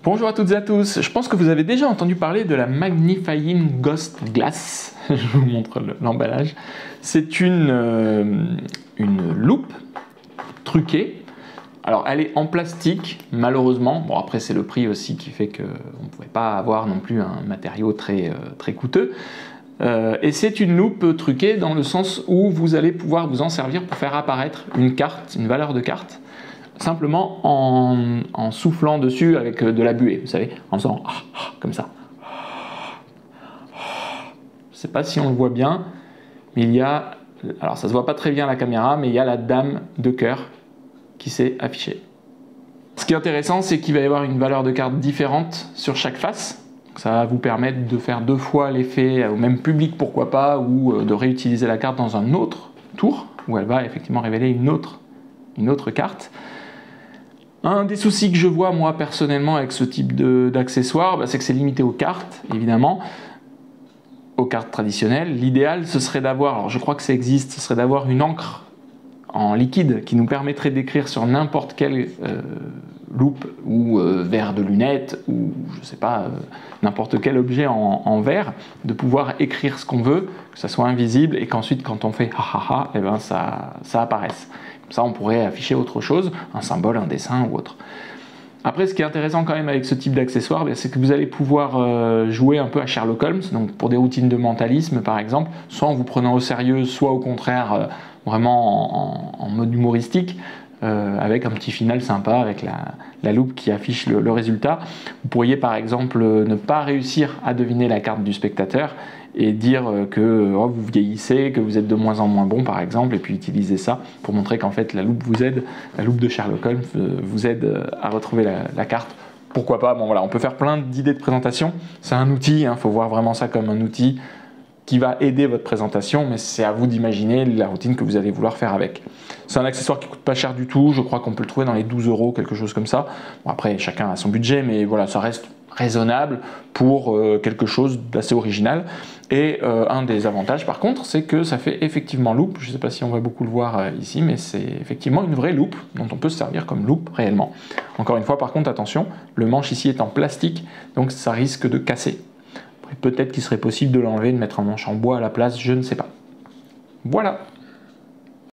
Bonjour à toutes et à tous, je pense que vous avez déjà entendu parler de la Magnifying Ghost Glass. Je vous montre l'emballage. C'est une loupe truquée. Alors elle est en plastique, malheureusement. Bon, après c'est le prix aussi qui fait qu'on ne pouvait pas avoir non plus un matériau très coûteux. Et c'est une loupe truquée dans le sens où vous allez pouvoir vous en servir pour faire apparaître une carte, une valeur de carte, simplement en soufflant dessus avec de la buée, vous savez, en faisant comme ça. Je ne sais pas si on le voit bien, mais il y a, alors ça se voit pas très bien à la caméra, mais il y a la dame de cœur qui s'est affichée. Ce qui est intéressant, c'est qu'il va y avoir une valeur de carte différente sur chaque face. Ça va vous permettre de faire 2 fois l'effet au même public, pourquoi pas, ou de réutiliser la carte dans un autre tour, où elle va effectivement révéler une autre carte. Un des soucis que je vois moi personnellement avec ce type d'accessoire, c'est que c'est limité aux cartes, évidemment, aux cartes traditionnelles. L'idéal, ce serait d'avoir, alors je crois que ça existe, ce serait d'avoir une encre en liquide qui nous permettrait d'écrire sur n'importe quelle loupe ou verre de lunettes ou je sais pas, n'importe quel objet en verre, de pouvoir écrire ce qu'on veut, que ça soit invisible et qu'ensuite quand on fait eh ben ça apparaisse. Comme ça on pourrait afficher autre chose, un symbole, un dessin ou autre. Après, ce qui est intéressant quand même avec ce type d'accessoire, c'est que vous allez pouvoir jouer un peu à Sherlock Holmes, donc pour des routines de mentalisme par exemple, soit en vous prenant au sérieux, soit au contraire vraiment en mode humoristique, avec un petit final sympa, avec la loupe qui affiche le résultat. Vous pourriez par exemple ne pas réussir à deviner la carte du spectateur et dire que vous vieillissez, que vous êtes de moins en moins bon par exemple, et puis utiliser ça pour montrer qu'en fait la loupe vous aide, la loupe de Sherlock Holmes vous aide à retrouver la carte. Pourquoi pas, bon voilà, on peut faire plein d'idées de présentation, c'est un outil, faut voir vraiment ça comme un outil qui va aider votre présentation, mais c'est à vous d'imaginer la routine que vous allez vouloir faire avec. C'est un accessoire qui coûte pas cher du tout, je crois qu'on peut le trouver dans les 12 €, quelque chose comme ça. Bon, après, chacun a son budget, mais voilà, ça reste raisonnable pour quelque chose d'assez original. Et un des avantages, par contre, c'est que ça fait effectivement loupe. Je ne sais pas si on va beaucoup le voir ici, mais c'est effectivement une vraie loupe dont on peut se servir comme loupe réellement. Encore une fois, par contre, attention, le manche ici est en plastique, donc ça risque de casser. Peut-être qu'il serait possible de l'enlever, de mettre un manche en bois à la place, je ne sais pas. Voilà.